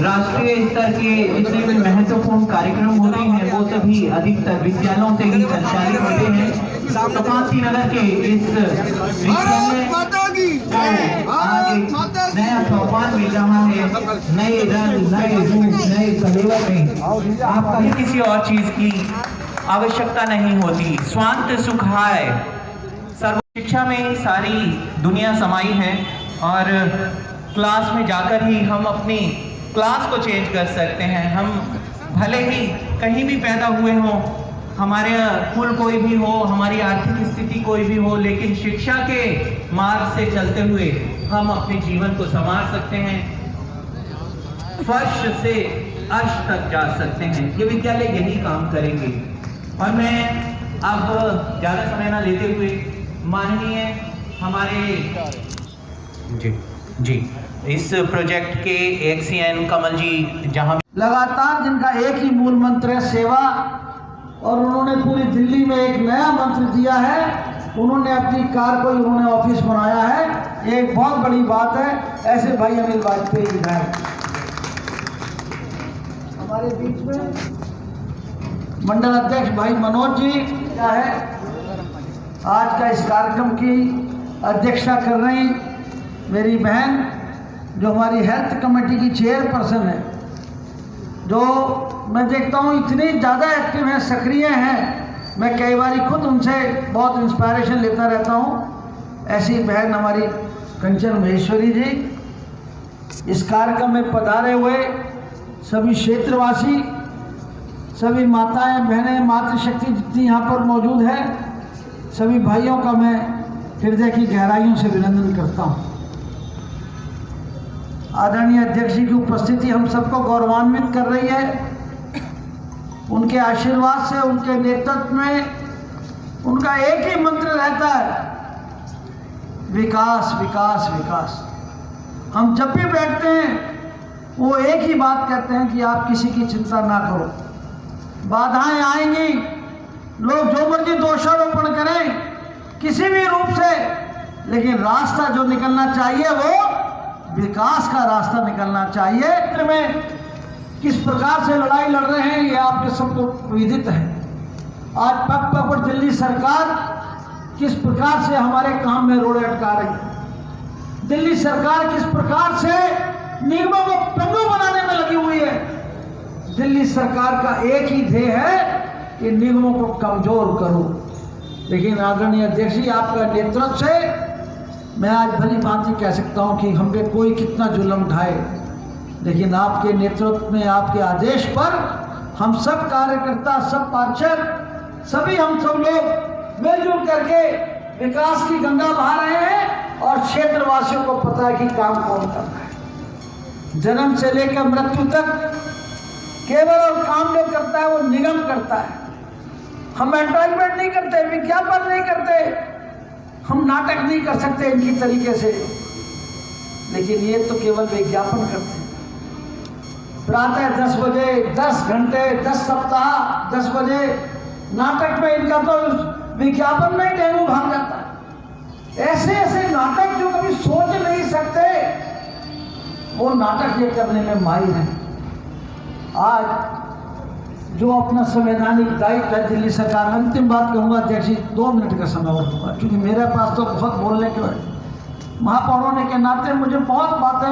राष्ट्रीय स्तर के जितने भी महत्वपूर्ण कार्यक्रम होते हैं वो सभी अधिकतर विद्यालयों से ही संचालित होते हैं। तो कांसी नगर के इस विद्यालय आज नया सोपान मिल रहा है, नए रंग, नए रूप, नए कलेवर में आपका किसी और चीज की आवश्यकता नहीं होती। स्वांत सुखाय सर्व शिक्षा में ही सारी दुनिया समाई है और क्लास में जाकर ही हम अपनी क्लास को चेंज कर सकते हैं। हम भले ही कहीं भी पैदा हुए हों, हमारे कुल कोई भी हो, हमारी आर्थिक स्थिति कोई भी हो, लेकिन शिक्षा के मार्ग से चलते हुए हम अपने जीवन को संवार सकते हैं, फर्श से अर्श तक जा सकते हैं। ये विद्यालय यही काम करेंगे। और मैं अब ज़्यादा समय ना लेते हुए माननीय हमारे जी इस प्रोजेक्ट के एक्सीएन कमल जी जहां लगातार जिनका एक ही मूल मंत्र है सेवा, और उन्होंने पूरी दिल्ली में एक नया मंत्र दिया है। उन्होंने अपनी कार को उन्होंने ऑफिस बनाया है, एक बहुत बड़ी बात है। ऐसे भाई अनिल वाजपेयी विधायक हमारे बीच में, मंडल अध्यक्ष भाई मनोज जी क्या है आज का इस कार्यक्रम की अध्यक्षता कर रही मेरी बहन जो हमारी हेल्थ कमेटी की चेयरपर्सन है, जो मैं देखता हूँ इतनी ज़्यादा एक्टिव हैं, सक्रिय हैं। मैं कई बार खुद उनसे बहुत इंस्पायरेशन लेता रहता हूँ। ऐसी बहन हमारी कंचन महेश्वरी जी। इस कार्यक्रम में पधारे हुए सभी क्षेत्रवासी, सभी माताएं बहनें, मातृशक्ति जितनी यहाँ पर मौजूद है, सभी भाइयों का मैं हृदय की गहराइयों से अभिनंदन करता हूँ। आदरणीय अध्यक्ष जी की उपस्थिति हम सबको गौरवान्वित कर रही है। उनके आशीर्वाद से, उनके नेतृत्व में उनका एक ही मंत्र रहता है, विकास विकास विकास। हम जब भी बैठते हैं वो एक ही बात कहते हैं कि आप किसी की चिंता ना करो, बाधाएं आएंगी, लोग जो मर्जी दोषारोपण करें किसी भी रूप से, लेकिन रास्ता जो निकलना चाहिए वो विकास का रास्ता निकलना चाहिए। में किस प्रकार से लड़ाई लड़ रहे हैं ये आपके सबको विदित है। आज पग पग पर दिल्ली सरकार किस प्रकार से हमारे काम में रोड़े अटका रही है। दिल्ली सरकार किस प्रकार से निगमों को पंगु बनाने में लगी हुई है। दिल्ली सरकार का एक ही ध्येय है कि निगमों को कमजोर करो। लेकिन आदरणीय अध्यक्ष जी आपका नेतृत्व से मैं आज भली भांति कह सकता हूं कि हम पे कोई कितना जुल्म ढाए, लेकिन आपके नेतृत्व में, आपके आदेश पर हम सब कार्यकर्ता, सब पार्षद, सभी हम सब लोग मिलजुल करके विकास की गंगा बहा रहे हैं। और क्षेत्रवासियों को पता है कि काम कौन करना है। जन्म से लेकर मृत्यु तक केवल और काम जो करता है वो निगम करता है। हम एडवर्टाइजमेंट नहीं करते, विज्ञापन नहीं करते, हम नाटक नहीं कर सकते इनकी तरीके से, लेकिन ये तो केवल विज्ञापन करते हैं। प्रातः 10 बजे 10 घंटे 10 सप्ताह 10 बजे नाटक में इनका तो विज्ञापन में ही डेंगू भाग जाता है। ऐसे ऐसे नाटक जो कभी सोच नहीं सकते, वो नाटक ये करने में माहिर हैं। आज जो अपना संवैधानिक दायित्व है दिल्ली सरकार, अंतिम बात कहूँगा अध्यक्ष जी, 2 मिनट का समय और होगा क्योंकि मेरे पास तो बहुत बोलने के महापौर होने के नाते मुझे बहुत बातें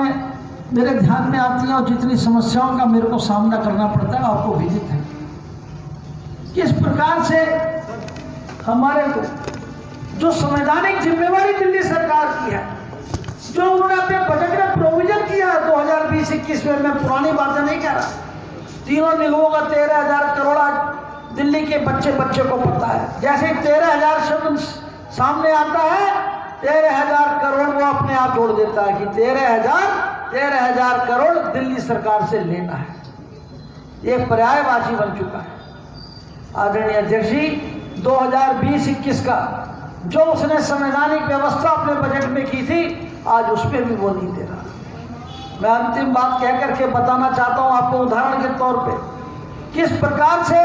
मेरे ध्यान में आती हैं और जितनी समस्याओं का मेरे को सामना करना पड़ता है आपको विदित है। किस प्रकार से हमारे को जो संवैधानिक जिम्मेवारी दिल्ली सरकार की है, जो उन्होंने अपने बजट में प्रोविजन किया है 2020-21 में, मैं पुरानी बातें नहीं कह रहा, तीनों निगमों का 13,000 करोड़ आज दिल्ली के बच्चे को पता है। जैसे 13,000 शब्द सामने आता है, 13,000 करोड़ वो अपने आप जोड़ देता है कि 13,000 करोड़ दिल्ली सरकार से लेना है। ये पर्यायवाची बन चुका है। आदरणीय अध्यक्ष जी 2020-21 का जो उसने संवैधानिक व्यवस्था अपने बजट में की थी, आज उसमें भी वो नहीं दे रहा। मैं अंतिम बात कह करके बताना चाहता हूं आपको उदाहरण के तौर पे, किस प्रकार से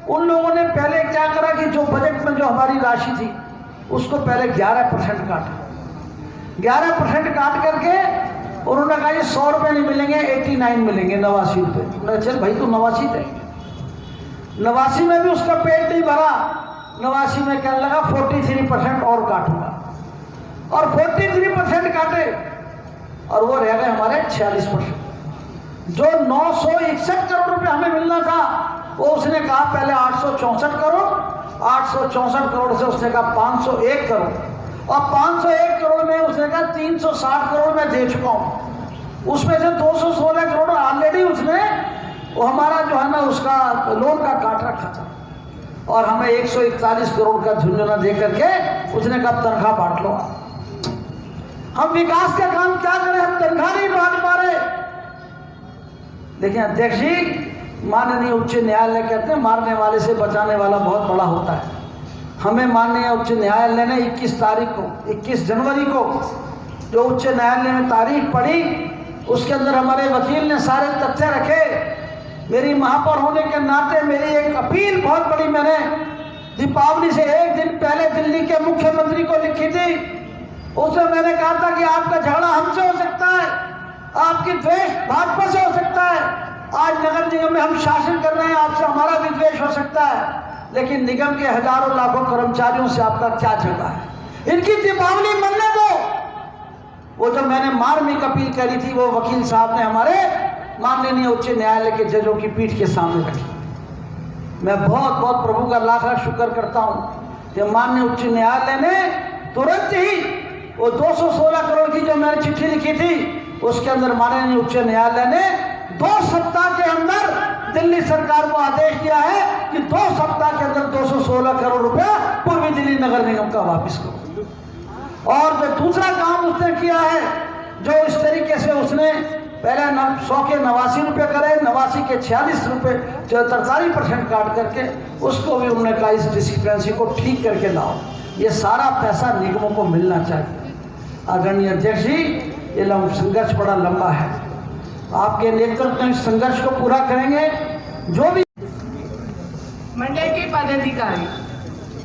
उन लोगों ने पहले क्या करा कि जो बजट में जो हमारी राशि थी उसको पहले 11% काटा, 11% काट करके उन्होंने कहा ये 100 रुपये नहीं मिलेंगे, 89 मिलेंगे, 89 रुपये। मैंने चल भाई तो 89 देंगे। 89 में भी उसका पेट नहीं भरा। 89 में कहने लगा 43% और काटूंगा, और 43% काटे और वो रह गए हमारे 46%। जो 961 करोड़ रुपए हमें मिलना था वो उसने कहा पहले 864 करोड़, 864 करोड़ से उसने कहा 501 करोड़, और 501 करोड़ में उसने कहा 360 करोड़ मैं दे चुका हूं। उसमें से 216 करोड़ ऑलरेडी उसने वो हमारा जो है ना उसका लोन का काट रखा था, और हमें 141 करोड़ का झुंझुना दे करके उसने कहा तनख्वाह बांट लो। हम विकास का काम क्या करें, हम तनख्वाह नहीं बांट पा रहे। लेकिन अध्यक्ष जी, माननीय उच्च न्यायालय कहते हैं मारने वाले से बचाने वाला बहुत बड़ा होता है। हमें माननीय उच्च न्यायालय ने 21 जनवरी को जो उच्च न्यायालय में तारीख पड़ी, उसके अंदर हमारे वकील ने सारे तथ्य रखे। मेरी महापौर होने के नाते मेरी एक अपील बहुत बड़ी मैंने दीपावली से एक दिन पहले दिल्ली के मुख्यमंत्री को लिखी थी। उसमें मैंने कहा था कि आपका झगड़ा हमसे हो सकता है, आपकी द्वेष भाजपा से हो सकता है, आज नगर निगम में हम शासन कर रहे हैं, आपसे हमारा भी द्वेष हो सकता है, लेकिन निगम के हजारों लाखों कर्मचारियों से आपका क्या झगड़ा है। इनकी दीपावली मनने दो। वो जो मैंने मार्मिक अपील करी थी वो वकील साहब ने हमारे माननीय उच्च न्यायालय के जजों की पीठ के सामने रखी। मैं बहुत बहुत प्रभु का लाख लाख शुक्र करता हूं कि माननीय उच्च न्यायालय ने तुरंत ही वो 216 करोड़ की जो मैंने चिट्ठी लिखी थी उसके अंदर माननीय उच्च न्यायालय ने 2 सप्ताह के अंदर दिल्ली सरकार को आदेश दिया है कि 2 सप्ताह के अंदर 216 करोड़ रुपया पूर्वी दिल्ली नगर निगम का वापस करो। और जो दूसरा काम उसने किया है, जो इस तरीके से उसने पहले 100 के 89 रुपये करे, 89 के 46 रुपये, जो 43% काट करके उसको भी उन्होंने कहा इस डिस्क्रिपेंसी को ठीक करके लाओ। ये सारा पैसा निगमों को मिलना चाहिए। आदरणीय अध्यक्ष जी, ये संघर्ष बड़ा लंबा है, आपके नेतृत्व में इस संघर्ष को पूरा करेंगे। जो भी मंडल के पदाधिकारी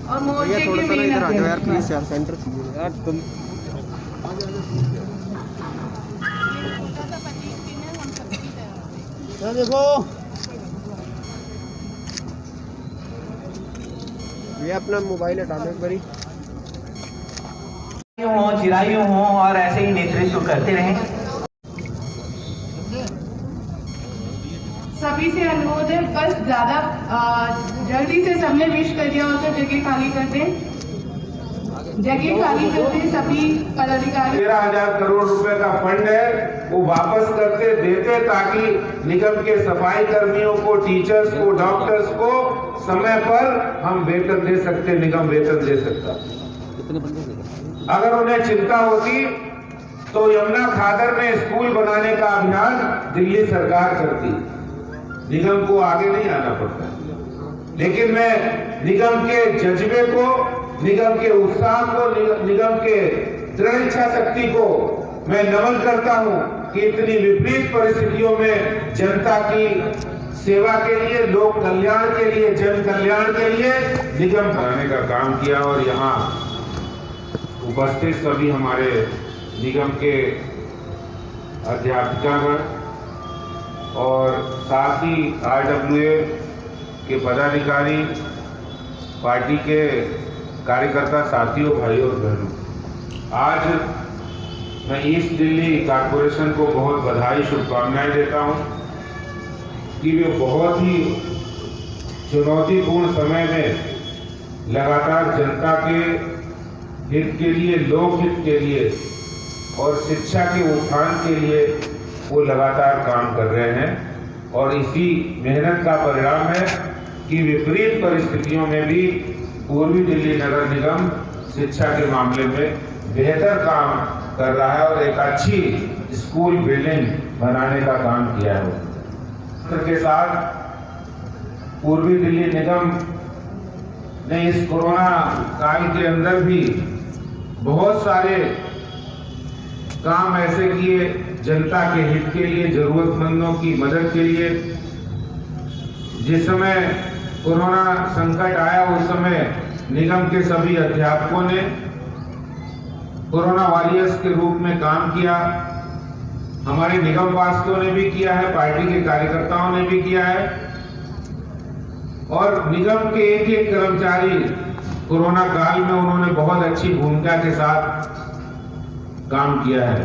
और मोर्चे के मेन सेंटर यार तुम देखो ये अपना मोबाइल हटा दो बड़ी हो, चिरायु हो और ऐसे ही नेतृत्व करते रहें। सभी से अनुरोध है, बस ज्यादा जल्दी से सबने विश कर दिया हो तो जगह खाली कर दें। जगह खाली करते सभी पदाधिकारी। 13,000 करोड़ रुपए का फंड है, वो वापस करते देते ताकि निगम के सफाई कर्मियों को, टीचर्स को, डॉक्टर्स को समय पर हम वेतन दे सकते, निगम वेतन दे सकता। अगर उन्हें चिंता होती तो यमुना खादर में स्कूल बनाने का अभियान दिल्ली सरकार करती, निगम को आगे नहीं आना पड़ता। लेकिन मैं निगम के जज्बे को, निगम के उत्साह को, निगम के दृढ़ इच्छा शक्ति को मैं नमन करता हूं कि इतनी विपरीत परिस्थितियों में जनता की सेवा के लिए, लोक कल्याण के लिए, जन कल्याण के लिए निगम बनाने का काम किया। और यहाँ उपस्थित सभी हमारे निगम के अध्यापिकागण और साथ ही RWA के पदाधिकारी, पार्टी के कार्यकर्ता साथियों, भाइयों और बहनों, आज मैं ईस्ट दिल्ली कॉरपोरेशन को बहुत बधाई, शुभकामनाएं देता हूं कि वे बहुत ही चुनौतीपूर्ण समय में लगातार जनता के हित के लिए, लोकहित के लिए और शिक्षा के उत्थान के लिए वो लगातार काम कर रहे हैं। और इसी मेहनत का परिणाम है कि विपरीत परिस्थितियों में भी पूर्वी दिल्ली नगर निगम शिक्षा के मामले में बेहतर काम कर रहा है और एक अच्छी स्कूल बिल्डिंग बनाने का काम किया है। के साथ पूर्वी दिल्ली निगम ने इस कोरोना काल के अंदर भी बहुत सारे काम ऐसे किए जनता के हित के लिए, जरूरतमंदों की मदद के लिए। जिस समय कोरोना संकट आया उस समय निगम के सभी अध्यापकों ने कोरोना वॉरियर्स के रूप में काम किया। हमारे निगम पार्षदों ने भी किया है, पार्टी के कार्यकर्ताओं ने भी किया है, और निगम के एक एक कर्मचारी कोरोना काल में उन्होंने बहुत अच्छी भूमिका के साथ काम किया है।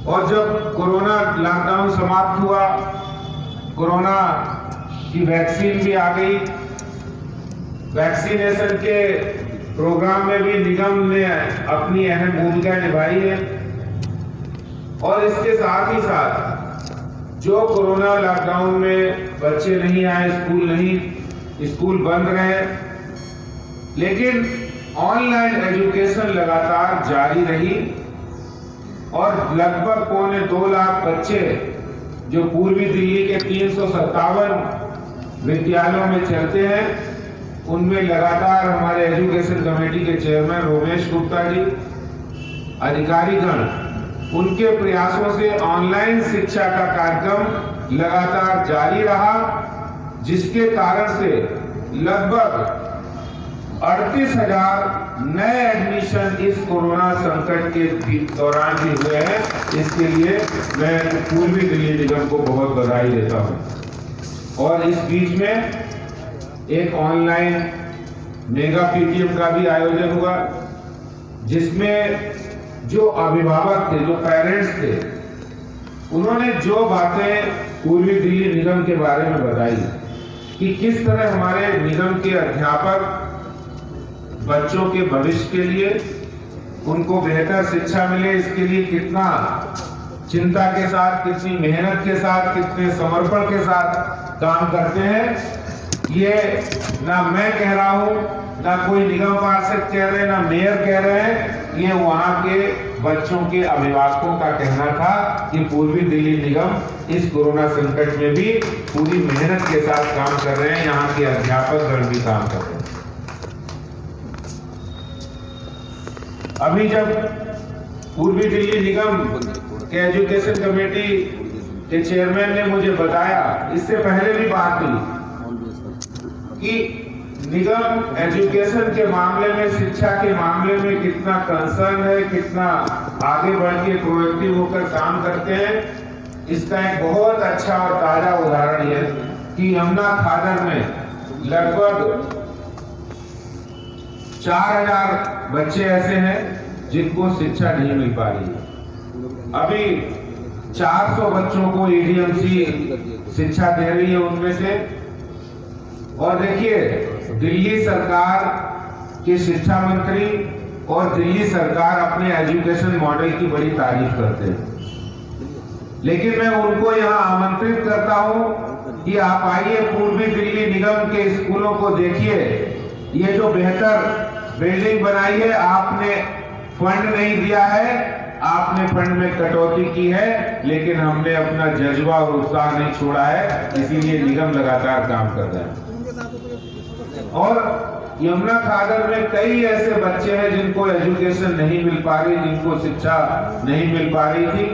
और जब कोरोना लॉकडाउन समाप्त हुआ, कोरोना की वैक्सीन भी आ गई, वैक्सीनेशन के प्रोग्राम में भी निगम ने अपनी अहम भूमिका निभाई है। और इसके साथ ही साथ जो कोरोना लॉकडाउन में बच्चे नहीं आए, स्कूल बंद रहे, लेकिन ऑनलाइन एजुकेशन लगातार जारी रही और लगभग 2.25 लाख बच्चे जो पूर्वी दिल्ली के 357 विद्यालयों में चलते हैं, उनमें लगातार हमारे एजुकेशन कमेटी के चेयरमैन रोमेश गुप्ता जी, अधिकारीगण, उनके प्रयासों से ऑनलाइन शिक्षा का कार्यक्रम लगातार जारी रहा, जिसके कारण से लगभग 38,000 नए एडमिशन इस कोरोना संकट के दौरान भी हुए हैं। इसके लिए मैं पूर्वी दिल्ली निगम को बहुत बधाई देता हूं। और इस बीच में एक ऑनलाइन मेगा पीटीएम का भी आयोजन हुआ, जिसमें जो अभिभावक थे, जो पेरेंट्स थे, उन्होंने जो बातें पूर्वी दिल्ली निगम के बारे में बताई कि किस तरह हमारे निगम के अध्यापक बच्चों के भविष्य के लिए, उनको बेहतर शिक्षा मिले, इसके लिए कितना चिंता के साथ, कितनी मेहनत के साथ, कितने समर्पण के साथ काम करते हैं। ये ना मैं कह रहा हूं, ना कोई निगम पार्षद कह रहे हैं, ना मेयर कह रहे हैं, ये वहां के बच्चों के अभिभावकों का कहना था कि पूर्वी दिल्ली निगम इस कोरोना संकट में भी पूरी मेहनत के साथ काम कर रहे हैं, यहाँ के अध्यापकगण भी काम कर रहे हैं। अभी जब पूर्वी दिल्ली निगम के एजुकेशन कमेटी के चेयरमैन ने मुझे बताया, इससे पहले भी बात हुई कि निगम एजुकेशन के मामले में, शिक्षा के मामले में कितना कंसर्न है, कितना आगे बढ़ के प्रोएक्टिव होकर काम करते हैं। इसका एक बहुत अच्छा और ताजा उदाहरण है कि यमुना खादर में लगभग 4000 बच्चे ऐसे हैं जिनको शिक्षा नहीं मिल पा रही है। अभी 400 बच्चों को एडीएमसी शिक्षा दे रही है उनमें से। और देखिए, दिल्ली सरकार के शिक्षा मंत्री और दिल्ली सरकार अपने एजुकेशन मॉडल की बड़ी तारीफ करते हैं, लेकिन मैं उनको यहां आमंत्रित करता हूं कि आप आइए, पूर्वी दिल्ली निगम के स्कूलों को देखिए। ये जो बेहतर बिल्डिंग बनाई है, आपने फंड नहीं दिया है, आपने फंड में कटौती की है, लेकिन हमने अपना जज्बा और उत्साह नहीं छोड़ा है, इसीलिए निगम लगातार काम कर रहा है। और यमुना खादर में कई ऐसे बच्चे हैं जिनको एजुकेशन नहीं मिल पा रही, जिनको शिक्षा नहीं मिल पा रही थी।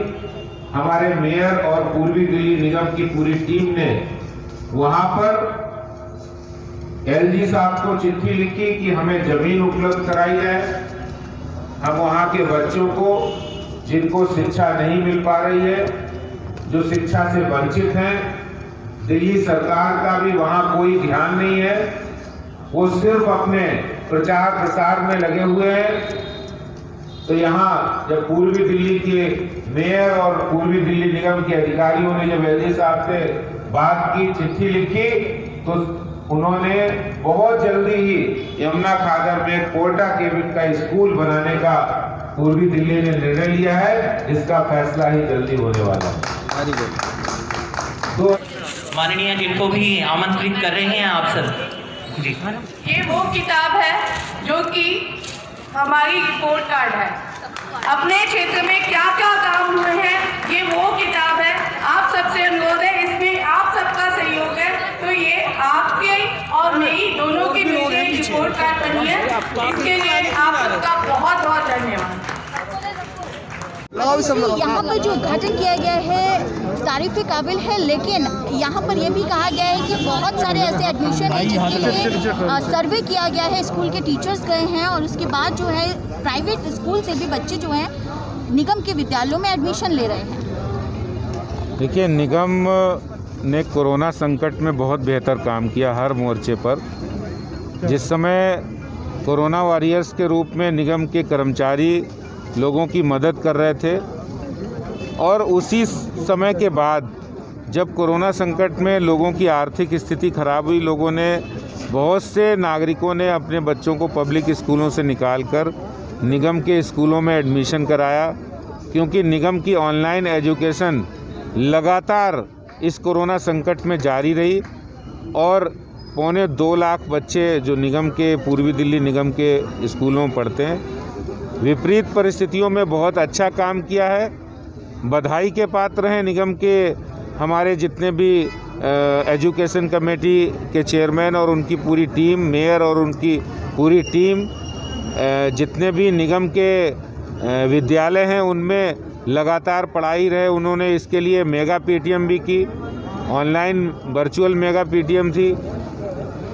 हमारे मेयर और पूर्वी दिल्ली निगम की पूरी टीम ने वहां पर एलजी साहब को चिट्ठी लिखी कि हमें जमीन उपलब्ध कराई जाए। हम वहां के बच्चों को, जिनको शिक्षा नहीं मिल पा रही है, जो शिक्षा से वंचित हैं, दिल्ली सरकार का भी वहां कोई ध्यान नहीं है, वो सिर्फ अपने प्रचार प्रसार में लगे हुए हैं। तो यहाँ जब पूर्वी दिल्ली के मेयर और पूर्वी दिल्ली निगम के अधिकारियों ने जब एलजी साहब से बात की, चिट्ठी लिखी, तो उन्होंने बहुत जल्दी ही यमुना खादर में कोटा केबिन का स्कूल बनाने का पूर्वी दिल्ली ने निर्णय लिया है। इसका फैसला ही जल्दी होने वाला है। तो माननीय जिनको भी आमंत्रित कर रहे हैं आप सब जी। ये वो किताब है जो कि हमारी रिपोर्ट कार्ड है। अपने क्षेत्र में क्या क्या काम हुए हैं, ये वो किताब है। आप सबसे अनुरोध है, इसमें आप सबका सहयोग है, तो ये आपके और मेरी दोनों की मिलकर रिपोर्ट कार्ड बनी है। इसके लिए आप सबका बहुत बहुत धन्यवाद। यहाँ पर जो उद्घाटन किया गया है तारीफ के काबिल है, लेकिन यहाँ पर यह भी कहा गया है कि बहुत सारे ऐसे एडमिशन हैं जिसके लिए सर्वे किया गया है, स्कूल के टीचर्स गए हैं और उसके बाद जो है प्राइवेट स्कूल से भी बच्चे जो हैं निगम के विद्यालयों में एडमिशन ले रहे हैं? देखिए, निगम ने कोरोना संकट में बहुत बेहतर काम किया हर मोर्चे पर। जिस समय कोरोना वॉरियर्स के रूप में निगम के कर्मचारी लोगों की मदद कर रहे थे, और उसी समय के बाद जब कोरोना संकट में लोगों की आर्थिक स्थिति खराब हुई, लोगों ने, बहुत से नागरिकों ने अपने बच्चों को पब्लिक स्कूलों से निकालकर निगम के स्कूलों में एडमिशन कराया, क्योंकि निगम की ऑनलाइन एजुकेशन लगातार इस कोरोना संकट में जारी रही और 2.25 लाख बच्चे जो निगम के, पूर्वी दिल्ली निगम के स्कूलों में पढ़ते हैं, विपरीत परिस्थितियों में बहुत अच्छा काम किया है। बधाई के पात्र हैं निगम के हमारे जितने भी एजुकेशन कमेटी के चेयरमैन और उनकी पूरी टीम, मेयर और उनकी पूरी टीम, जितने भी निगम के विद्यालय हैं उनमें लगातार पढ़ाई रहे। उन्होंने इसके लिए मेगा पीटीएम भी की, ऑनलाइन वर्चुअल मेगा पीटीएम थी,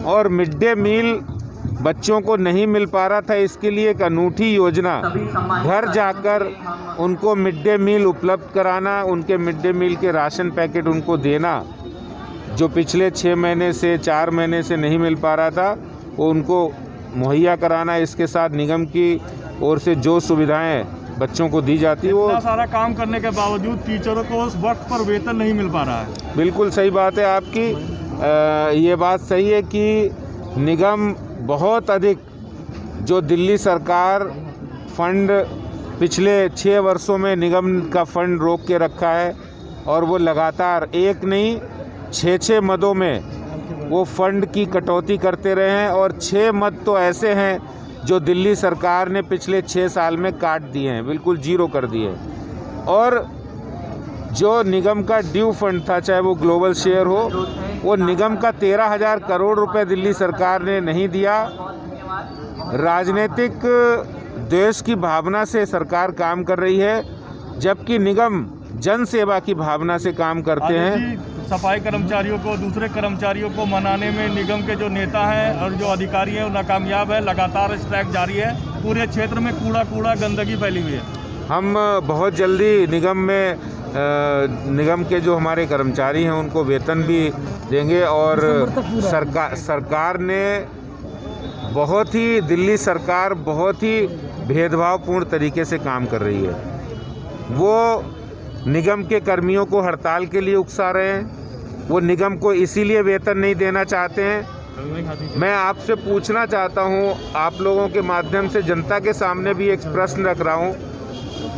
और मिड डे मील बच्चों को नहीं मिल पा रहा था, इसके लिए एक अनूठी योजना, घर जाकर उनको मिड डे मील उपलब्ध कराना, उनके मिड डे मील के राशन पैकेट उनको देना, जो पिछले 6 महीने से 4 महीने से नहीं मिल पा रहा था, वो उनको मुहैया कराना। इसके साथ निगम की ओर से जो सुविधाएं बच्चों को दी जाती, वो सारा काम करने के बावजूद टीचरों को उस वक्त पर वेतन नहीं मिल पा रहा है। बिल्कुल सही बात है आपकी। ये बात सही है कि निगम बहुत अधिक, जो दिल्ली सरकार फंड पिछले 6 वर्षों में निगम का फंड रोक के रखा है, और वो लगातार एक नहीं 6 मदों में वो फंड की कटौती करते रहे हैं, और 6 मद तो ऐसे हैं जो दिल्ली सरकार ने पिछले 6 साल में काट दिए हैं, बिल्कुल जीरो कर दिए। और जो निगम का ड्यू फंड था, चाहे वो ग्लोबल शेयर हो, वो निगम का 13,000 करोड़ रुपए दिल्ली सरकार ने नहीं दिया। राजनीतिक द्वेष की भावना से सरकार काम कर रही है, जबकि निगम जन सेवा की भावना से काम करते हैं। सफाई कर्मचारियों को, दूसरे कर्मचारियों को मनाने में निगम के जो नेता हैं और जो अधिकारी हैं वो नाकामयाब है। लगातार स्ट्राइक जारी है, पूरे क्षेत्र में कूड़ा गंदगी फैली हुई है। हम बहुत जल्दी निगम के जो हमारे कर्मचारी हैं उनको वेतन भी देंगे, और सरकार ने दिल्ली सरकार बहुत ही भेदभावपूर्ण तरीके से काम कर रही है। वो निगम के कर्मियों को हड़ताल के लिए उकसा रहे हैं, वो निगम को इसीलिए वेतन नहीं देना चाहते हैं। मैं आपसे पूछना चाहता हूं, आप लोगों के माध्यम से जनता के सामने भी एक प्रश्न रख रहा हूं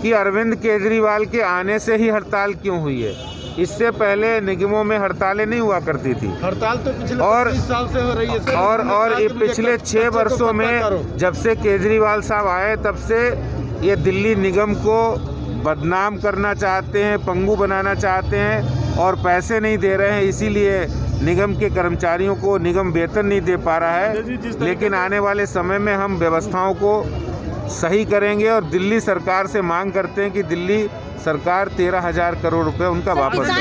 कि अरविंद केजरीवाल के आने से ही हड़ताल क्यों हुई है? इससे पहले निगमों में हड़तालें नहीं हुआ करती थी। हड़ताल तो पिछले 25 साल से हो रही है सर। और ये पिछले 6 वर्षों में जब से केजरीवाल साहब आए, तब से ये दिल्ली निगम को बदनाम करना चाहते हैं, पंगु बनाना चाहते हैं, और पैसे नहीं दे रहे हैं। इसीलिए निगम के कर्मचारियों को निगम वेतन नहीं दे पा रहा है। लेकिन आने वाले समय में हम व्यवस्थाओं को सही करेंगे, और दिल्ली सरकार से मांग करते हैं कि दिल्ली सरकार 13,000 करोड़ रुपए उनका वापस करे।